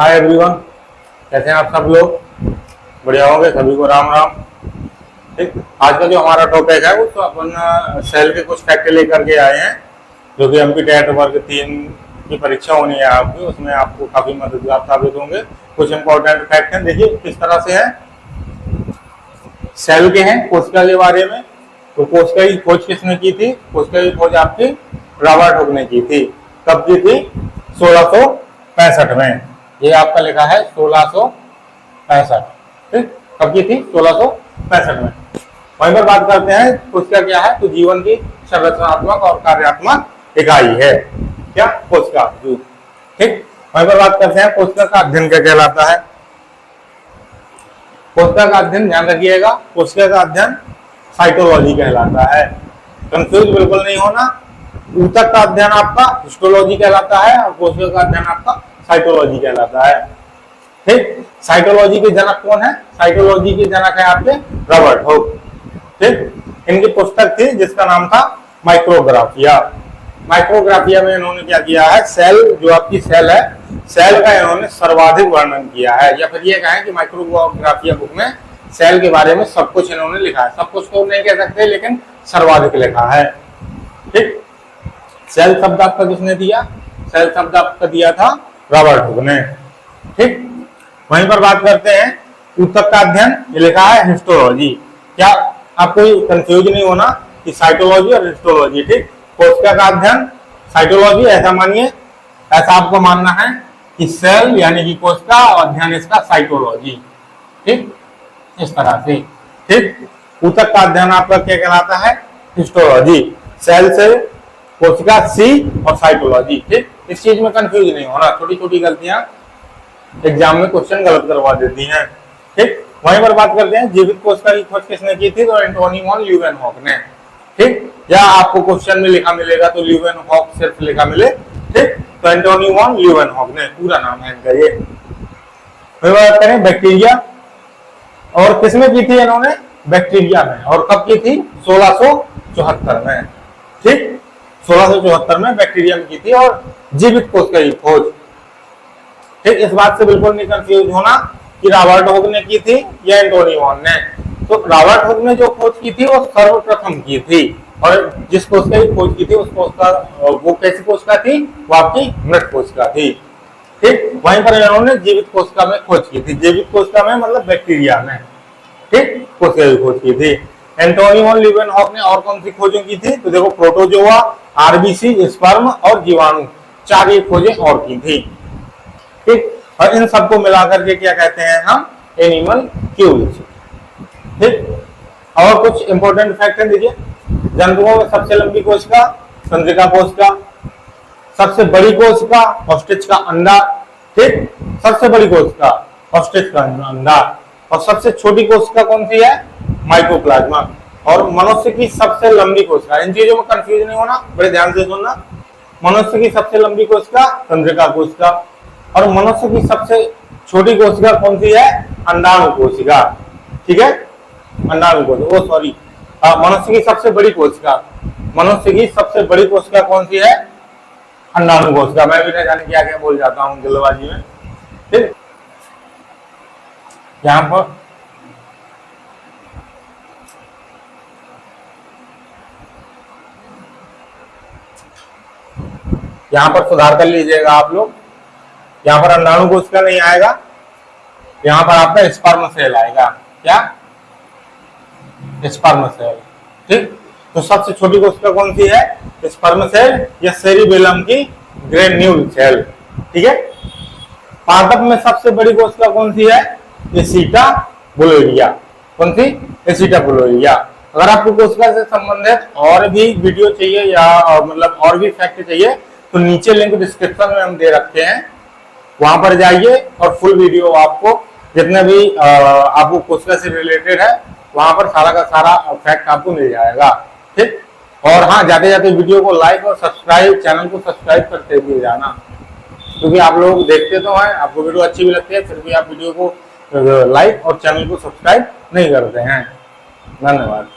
Hi everyone, कैसे हैं आप सब लोग? बढ़िया होंगे, सभी को राम राम। ठीक, आज का जो हमारा टॉपिक है वो तो अपन सेल के कुछ फैक्ट लेकर के आए हैं, जो कि एमपी टेट वर्ग 3 की परीक्षा होनी है आपकी, उसमें आपको काफी मददगार साबित होंगे। कुछ इंपॉर्टेंट फैक्ट हैं, देखिए किस तरह से है। सेल के हैं कोशिका के बारे में। तो कोशिका की खोज किसने की थी? कोशिका की खोज आपकी रॉबर्ट हुक ने की थी। कब की थी? 1665 में। ये आपका लिखा है 1665। ठीक, कब की थी? 1665 में। वहीं पर बात करते हैं कोशिका क्या है, तो जीवन की संरचनात्मक और कार्यात्मक इकाई है। क्या? कोशिका। ठीक, वहीं पर बात करते हैं कोशिका का अध्ययन क्या कहलाता है। कोशिका का अध्ययन ध्यान रखिएगा, कोशिका का अध्ययन साइटोलॉजी कहलाता है। कंफ्यूज बिल्कुल नहीं होना। ऊतक का अध्ययन आपका हिस्टोलॉजी कहलाता है और कोशिका का अध्ययन आपका साइटोलॉजी कहलाता है। ठीक, साइटोलॉजी के जनक कौन है? साइटोलॉजी के जनक है आपके रॉबर्ट हुक। ठीक, इनकी पुस्तक थी जिसका नाम था माइक्रोग्राफिया। माइक्रोग्राफिया में इन्होंने क्या किया है, सेल जो आपकी सेल है, सेल का इन्होंने सर्वाधिक वर्णन किया है। या फिर ये कहें कि माइक्रोग्राफिया बुक में सेल के बारे में सब कुछ इन्होंने लिखा है। सब कुछ तो नहीं कह सकते, लेकिन सर्वाधिक लिखा है। ठीक, सेल शब्द आपका किसने दिया? सेल शब्द आपका दिया था रॉबर्ट हुक ने। ठीक, वहीं पर बात करते हैं ऊतक का अध्ययन, ये लिखा है हिस्टोलॉजी। क्या आपको कंफ्यूज नहीं होना कि साइटोलॉजी और हिस्टोलॉजी। ठीक, कोशिका का अध्ययन साइटोलॉजी, ऐसा मानिए, ऐसा आपको मानना है कि सेल यानी कि कोशिका और अध्ययन इसका साइटोलॉजी। ठीक, इस तरह से। ठीक, ऊतक का अध्ययन आपका क्या कहलाता है? हिस्टोलॉजी। सेल से कोशिका सी और साइटोलॉजी। ठीक, इस चीज में कंफ्यूज नहीं होना, छोटी छोटी गलतियां एग्जाम में क्वेश्चन गलत करवा देती हैं। ठीक, वहीं पर बात करते हैं जीवित कोशिका की खोज किसने की थी, तो एंटोनी वॉन ल्यूवेनहॉक ने। ठीक, या आपको क्वेश्चन में लिखा मिलेगा तो ल्यूवेनहॉक सिर्फ लिखा मिले। ठीक, तो एंटोनी वॉन ल्यूवेनहॉक ने पूरा नाम है इनका ये। बात करें बैक्टीरिया, और किसमें की थी इन्होंने? बैक्टीरिया में। और कब की थी? 1674 में। ठीक, 1674 में बैक्टीरिया में की थी और जीवित कोशिका की खोज। ठीक, इस बात से बिल्कुल नहीं कंफ्यूज होना कि रॉबर्ट हुक ने की थी या एंटोनी वॉन ने। तो रॉबर्ट हुक ने जो खोज की थी वो सर्वप्रथम की थी, और जिस कोशिका की खोज की थी उस कोशिका, वो कैसी कोशिका थी? वो आपकी मृत कोशिका थी। ठीक, वहीं पर इन्होंने जीवित कोशिका में खोज की थी। जीवित कोशिका में मतलब बैक्टीरिया में। ठीक, कोशिका की खोज की थी। एंटोनी वॉन ल्यूवेनहॉक ने और कौन सी खोजें की थी? तो देखो, प्रोटोजोआ, आरबीसी, स्पर्म और जीवाणु, 4 ये खोजें और की थी। ठीक, और इन सबको मिलाकर के क्या कहते हैं हम? Animal cubes. ठीक, और कुछ इंपॉर्टेंट फैक्ट है, देखिए। जंतुओं में सबसे लंबी कोशिका तंत्रिका कोशिका, सबसे बड़ी कोशिका ऑस्ट्रिच का अंडा। ठीक, सबसे बड़ी कोशिका ऑस्ट्रिच का अंडा। और सबसे छोटी कोशिका कौन सी है? माइकोप्लाज्मा। और मनुष्य की सबसे लंबी कोशिका, इन चीजों में कंफ्यूज नहीं होना, बड़े ध्यान से सुनना। मनुष्य की सबसे लंबी कोशिका तंत्रिका कोशिका, और मनुष्य की सबसे छोटी कोशिका कौन सी है? अंडाणु कोशिका। ठीक है, अंडाणु कोशिका, ओ सॉरी, मनुष्य की सबसे बड़ी कोशिका, मनुष्य की सबसे बड़ी कोशिका कौन सी है? अंडाणु कोशिका। मैं भी न जाने क्या क्या बोल जाता हूँ जल्दबाजी में। ठीक, यहाँ पर सुधार कर लीजिएगा आप लोग। यहाँ पर अंडाणु कोशिका नहीं आएगा, यहाँ पर आपका स्पर्म सेल आएगा। क्या? Sperm cell. ठीक, तो सबसे छोटी कोशिका कौन सी है? स्पर्म सेल या सेरिबेलम की ग्रेन्यूल सेल। ठीक है, पादप में सबसे बड़ी कोशिका कौन सी है? एसिटाबुलेरिया। कौन सी? एसिटाबुलेरिया। अगर आपको कोशिका से संबंधित और भी वीडियो चाहिए या मतलब और भी फैक्ट चाहिए, तो नीचे लिंक डिस्क्रिप्शन में हम दे रखते हैं, वहां पर जाइए और फुल वीडियो आपको जितने भी आपको कोशिका से रिलेटेड है वहां पर सारा का सारा फैक्ट आपको मिल जाएगा। ठीक, और हाँ, जाते जाते वीडियो को लाइक और सब्सक्राइब, चैनल को सब्सक्राइब करते हुए जाना, क्योंकि आप लोग देखते तो हैं, आपको वीडियो अच्छी भी लगती है, फिर भी आप वीडियो को लाइक और चैनल को सब्सक्राइब नहीं करते हैं। धन्यवाद।